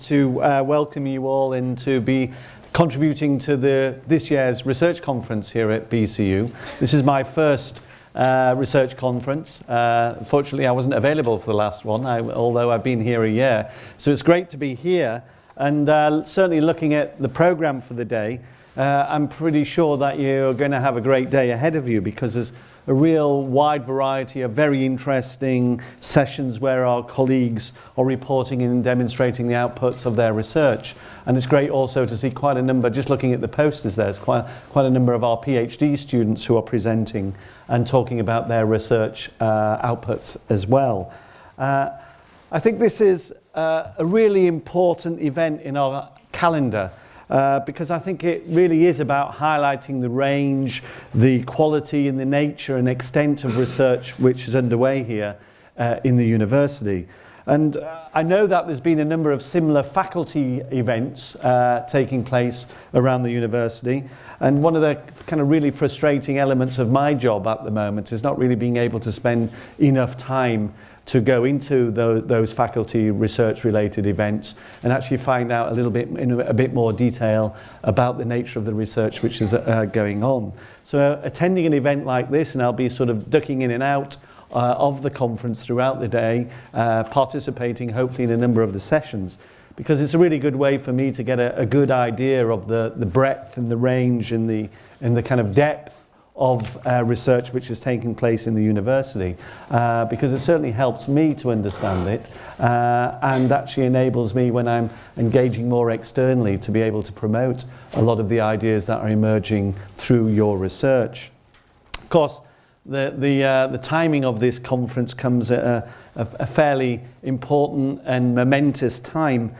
to welcome you all and to be contributing to this year's research conference here at BCU. This is my first research conference. Fortunately, I wasn't available for the last one, although I've been here a year. So it's great to be here, and certainly looking at the program for the day, I'm pretty sure that you're going to have a great day ahead of you, because there's a real wide variety of very interesting sessions where our colleagues are reporting and demonstrating the outputs of their research. And it's great also to see quite a number, just looking at the posters there's quite a number of our PhD students who are presenting and talking about their research outputs as well. I think this is a really important event in our calendar. Because I think it really is about highlighting the range, the quality and the nature and extent of research which is underway here in the university. And I know that there's been a number of similar faculty events taking place around the university. And one of the kind of really frustrating elements of my job at the moment is not really being able to spend enough time to go into those faculty research-related events and actually find out a little bit in a bit more detail about the nature of the research which is going on. So attending an event like this, and I'll be sort of ducking in and out of the conference throughout the day, participating hopefully in a number of the sessions, because it's a really good way for me to get a good idea of the breadth and the range and the kind of depth of research which is taking place in the university, because it certainly helps me to understand it and actually enables me, when I'm engaging more externally, to be able to promote a lot of the ideas that are emerging through your research. Of course, the timing of this conference comes at a fairly important and momentous time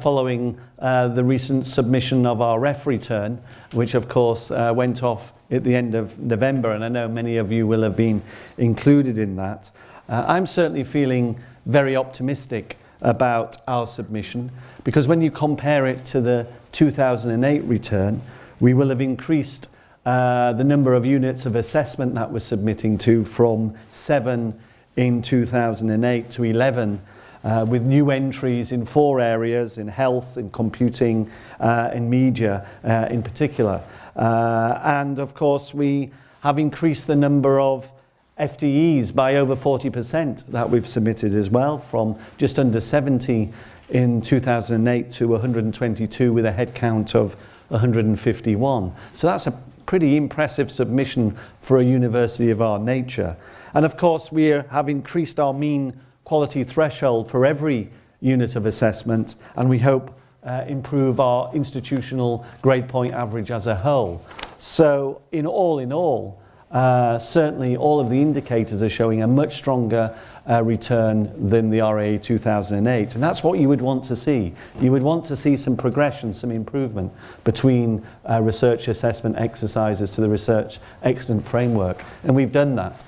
following the recent submission of our REF return, which of course went off at the end of November, and I know many of you will have been included in that. I'm certainly feeling very optimistic about our submission, because when you compare it to the 2008 return, we will have increased the number of units of assessment that we're submitting to from 7 in 2008 to 11, with new entries in 4 areas: in health, in computing, in media in particular. And of course we have increased the number of FTEs by over 40% that we've submitted as well, from just under 70 in 2008 to 122 with a head count of 151. So that's a pretty impressive submission for a university of our nature. And of course we have increased our mean quality threshold for every unit of assessment, and we hope improve our institutional grade point average as a whole. So in all, certainly all of the indicators are showing a much stronger return than the RA 2008, and that's what you would want to see. You would want to see some progression, some improvement between research assessment exercises to the research excellence framework, and we've done that.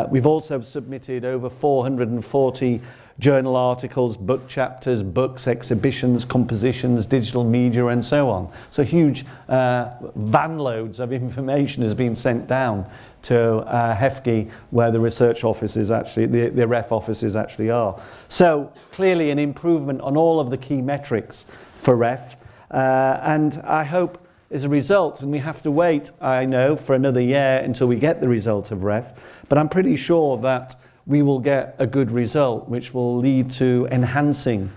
We've also submitted over 440 journal articles, book chapters, books, exhibitions, compositions, digital media, and so on. So huge van loads of information has been sent down to HEFGE, where the research offices actually, the REF offices actually are. So clearly an improvement on all of the key metrics for REF, and I hope as a result, and we have to wait, I know, for another year until we get the result of REF, but I'm pretty sure that we will get a good result which will lead to enhancing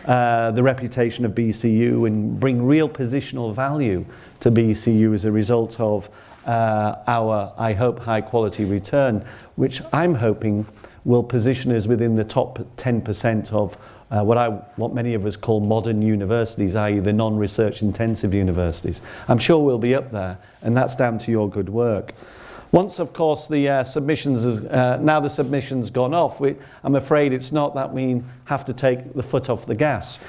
the reputation of BCU and bring real positional value to BCU as a result of our, I hope, high quality return, which I'm hoping will position us within the top 10% of what many of us call modern universities, i.e. the non-research intensive universities. I'm sure we'll be up there, and that's down to your good work. Once, of course, the submissions, now the submission's gone off, I'm afraid it's not that we have to take the foot off the gas.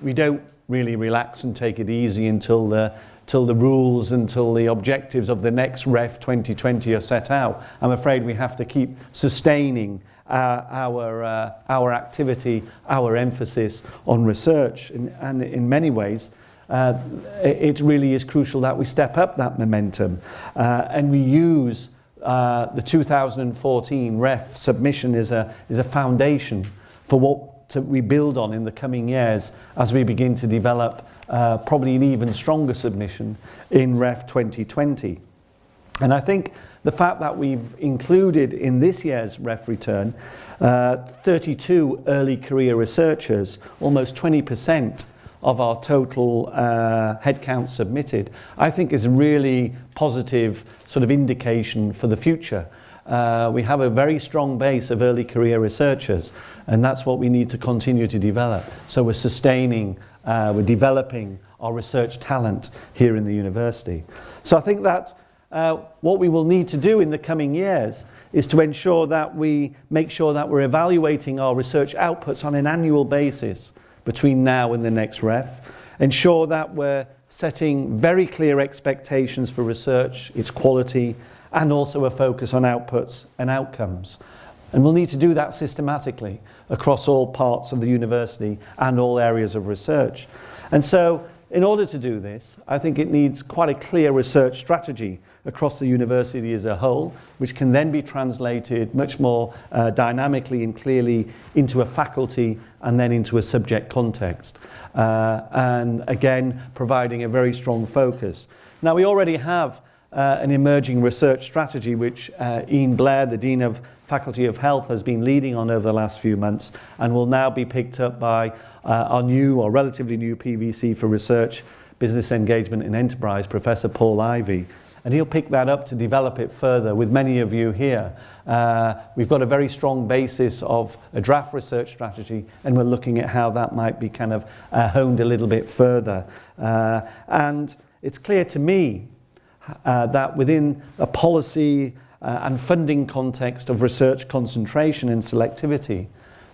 We don't really relax and take it easy until the rules, until the objectives of the next REF 2020 are set out. I'm afraid we have to keep sustaining our activity, our emphasis on research, and in many ways, it really is crucial that we step up that momentum and we use the 2014 REF submission as a foundation for what to rebuild on in the coming years as we begin to develop probably an even stronger submission in REF 2020. And I think the fact that we've included in this year's REF return 32 early career researchers, almost 20% of our total headcount submitted, I think is a really positive sort of indication for the future. We have a very strong base of early career researchers, and that's what we need to continue to develop. So we're sustaining, we're developing our research talent here in the university. So I think that what we will need to do in the coming years is to ensure that we make sure that we're evaluating our research outputs on an annual basis between now and the next REF, ensure that we're setting very clear expectations for research, its quality, and also a focus on outputs and outcomes. And we'll need to do that systematically across all parts of the university and all areas of research. And so, in order to do this, I think it needs quite a clear research strategy across the university as a whole, which can then be translated much more dynamically and clearly into a faculty and then into a subject context. And again, providing a very strong focus. Now, we already have an emerging research strategy which Ian Blair, the Dean of Faculty of Health, has been leading on over the last few months and will now be picked up by our new or relatively new PVC for Research, Business Engagement and Enterprise, Professor Paul Ivey. And he'll pick that up to develop it further with many of you here. We've got a very strong basis of a draft research strategy, and we're looking at how that might be kind of honed a little bit further. And it's clear to me that within a policy and funding context of research concentration and selectivity,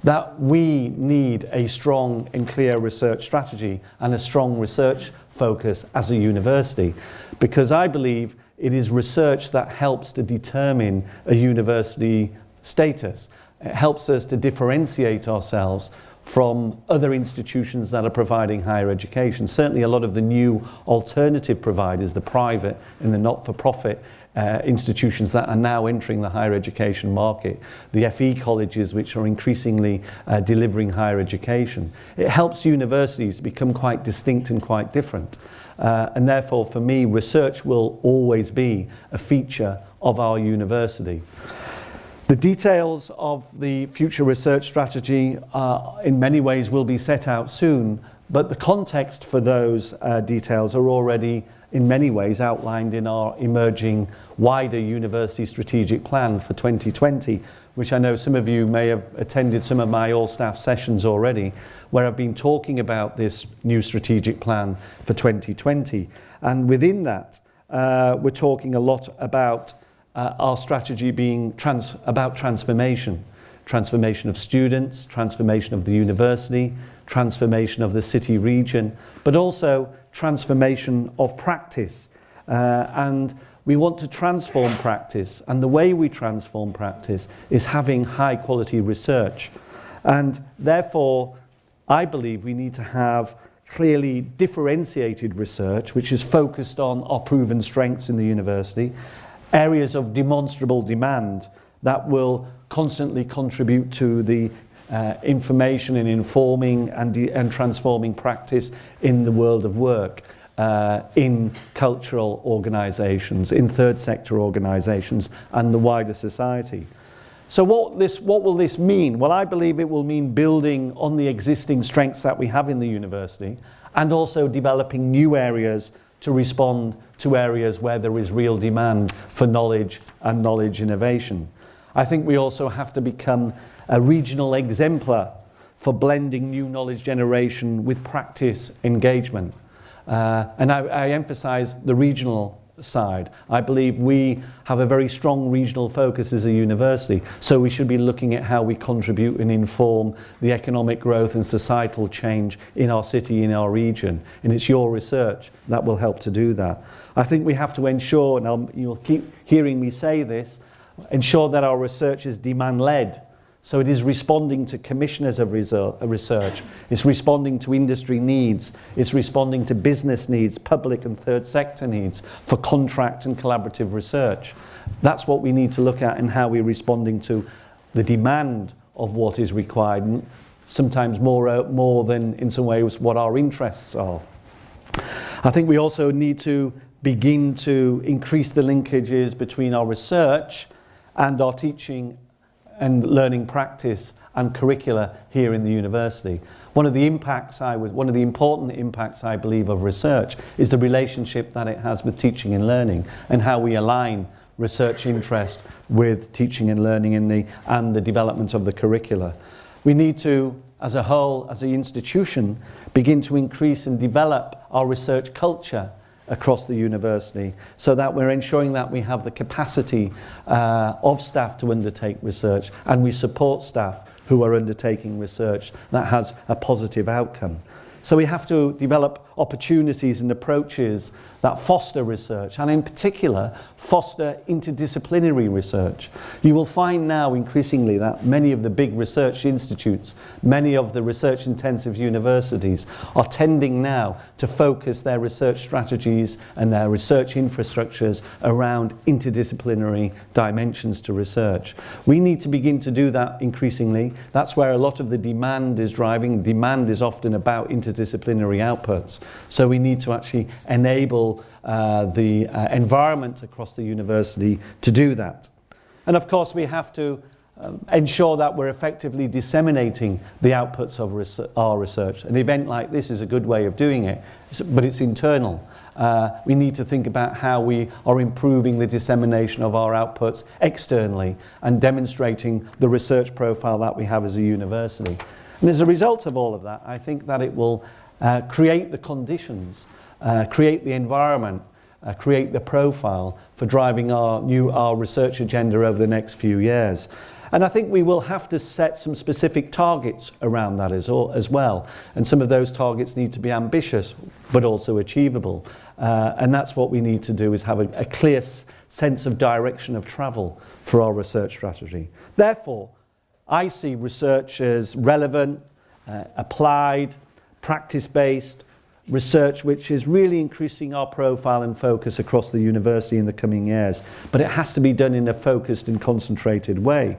that we need a strong and clear research strategy and a strong research focus as a university, because I believe it is research that helps to determine a university status. It helps us to differentiate ourselves from other institutions that are providing higher education. Certainly a lot of the new alternative providers, the private and the not-for-profit institutions that are now entering the higher education market, the FE colleges which are increasingly delivering higher education. It helps universities become quite distinct and quite different. And therefore, for me, research will always be a feature of our university. The details of the future research strategy in many ways will be set out soon, but the context for those details are already in many ways outlined in our emerging wider university strategic plan for 2020, which I know some of you may have attended some of my all-staff sessions already, where I've been talking about this new strategic plan for 2020. And within that, we're talking a lot about our strategy being about transformation. Transformation of students, transformation of the university, transformation of the city region, but also transformation of practice. And we want to transform practice, and the way we transform practice is having high quality research. And therefore, I believe we need to have clearly differentiated research, which is focused on our proven strengths in the university, areas of demonstrable demand that will constantly contribute to the information and informing and transforming practice in the world of work, in cultural organisations, in third sector organisations and the wider society. So what will this mean? Well, I believe it will mean building on the existing strengths that we have in the university and also developing new areas to respond to areas where there is real demand for knowledge and knowledge innovation. I think we also have to become a regional exemplar for blending new knowledge generation with practice engagement. And I emphasise the regional side. I believe we have a very strong regional focus as a university, so we should be looking at how we contribute and inform the economic growth and societal change in our city, in our region. And it's your research that will help to do that. I think we have to ensure, and you'll keep hearing me say this, ensure that our research is demand-led. So it is responding to commissioners of research, it's responding to industry needs, it's responding to business needs, public and third sector needs for contract and collaborative research. That's what we need to look at in how we're responding to the demand of what is required. sometimes more than in some ways what our interests are. I think we also need to begin to increase the linkages between our research and our teaching and learning practice and curricula here in the university. One of the important impacts I believe of research is the relationship that it has with teaching and learning, and how we align research interest with teaching and learning and the development of the curricula. We need to, as a whole, as an institution, begin to increase and develop our research culture across the university, so that we're ensuring that we have the capacity of staff to undertake research, and we support staff who are undertaking research that has a positive outcome. So we have to develop opportunities and approaches that foster research, and in particular foster interdisciplinary research. You will find now increasingly that many of the big research institutes, many of the research intensive universities are tending now to focus their research strategies and their research infrastructures around interdisciplinary dimensions to research. We need to begin to do that increasingly. That's where a lot of the demand is driving. Demand is often about interdisciplinary outputs. So we need to actually enable the environment across the university to do that. And of course we have to ensure that we're effectively disseminating the outputs of our research. An event like this is a good way of doing it, but it's internal. We need to think about how we are improving the dissemination of our outputs externally and demonstrating the research profile that we have as a university. And as a result of all of that, I think that it will create the conditions, create the environment, create the profile for driving our research agenda over the next few years. And I think we will have to set some specific targets around that as well. And some of those targets need to be ambitious, but also achievable. And that's what we need to do, is have a clear sense of direction of travel for our research strategy. Therefore, I see research as relevant, applied, practice-based research which is really increasing our profile and focus across the university in the coming years. But it has to be done in a focused and concentrated way.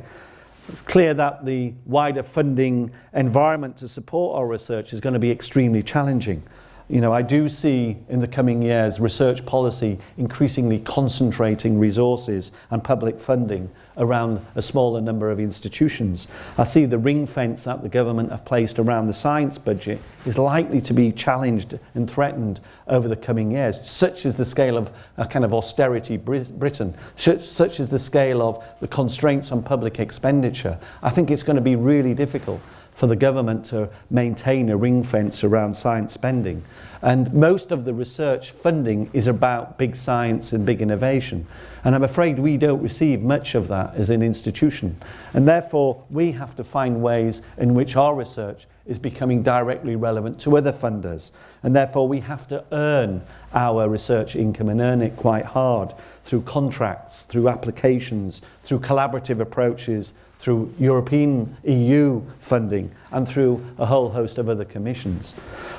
It's clear that the wider funding environment to support our research is going to be extremely challenging. You know, I do see in the coming years research policy increasingly concentrating resources and public funding around a smaller number of institutions. I see the ring fence that the government have placed around the science budget is likely to be challenged and threatened over the coming years. Such is the scale of a kind of austerity Britain, such is the scale of the constraints on public expenditure. I think it's going to be really difficult for the government to maintain a ring fence around science spending. And most of the research funding is about big science and big innovation. And I'm afraid we don't receive much of that as an institution. And therefore, we have to find ways in which our research is becoming directly relevant to other funders. And therefore, we have to earn our research income, and earn it quite hard through contracts, through applications, through collaborative approaches, through European EU funding, and through a whole host of other commissions.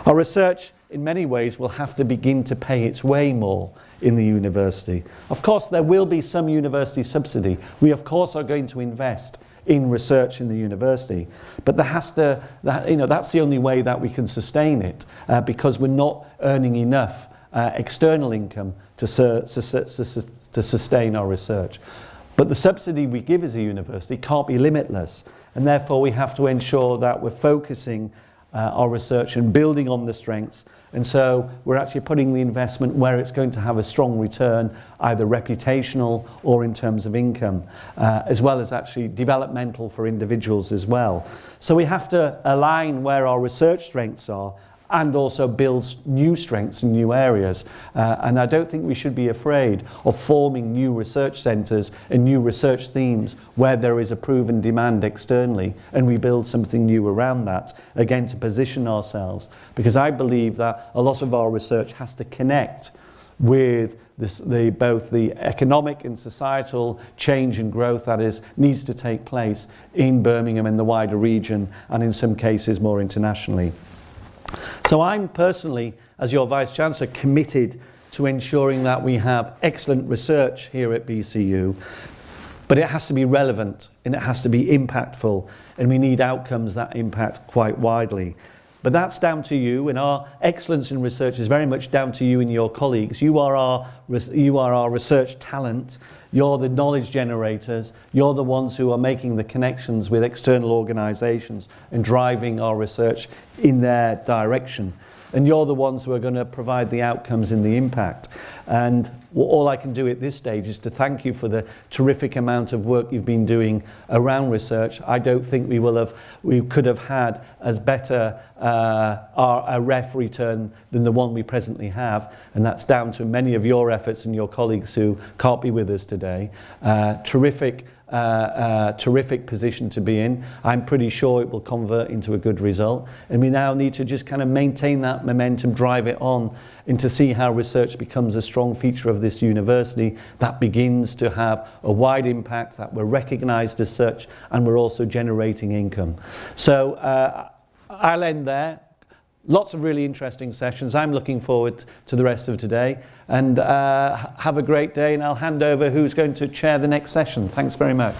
Our research, in many ways, will have to begin to pay its way more in the university. Of course, there will be some university subsidy. We, of course, are going to invest in research in the university, but that's the only way that we can sustain it, because we're not earning enough external income to sustain our research. But the subsidy we give as a university can't be limitless, and therefore we have to ensure that we're focusing our research and building on the strengths. And so we're actually putting the investment where it's going to have a strong return, either reputational or in terms of income, as well as actually developmental for individuals as well. So we have to align where our research strengths are and also builds new strengths in new areas. And I don't think we should be afraid of forming new research centres and new research themes where there is a proven demand externally, and we build something new around that, again, to position ourselves. Because I believe that a lot of our research has to connect with both the economic and societal change and growth that needs to take place in Birmingham and the wider region, and in some cases more internationally. So I'm personally, as your Vice-Chancellor, committed to ensuring that we have excellent research here at BCU, But it has to be relevant and it has to be impactful, and we need outcomes that impact quite widely. But that's down to you, and our excellence in research is very much down to you and your colleagues. You are our research talent. You're the knowledge generators. You're the ones who are making the connections with external organisations and driving our research in their direction. And you're the ones who are going to provide the outcomes and the impact. And all I can do at this stage is to thank you for the terrific amount of work you've been doing around research. I don't think we could have had as better a REF return than the one we presently have, and that's down to many of your efforts and your colleagues who can't be with us today. Terrific position to be in. I'm pretty sure it will convert into a good result, and we now need to just kind of maintain that momentum, drive it on, and to see how research becomes a strong feature of this university that begins to have a wide impact, that we're recognised as such, and we're also generating income. So I'll end there. Lots of really interesting sessions. I'm looking forward to the rest of today, and have a great day, and I'll hand over who's going to chair the next session. Thanks very much.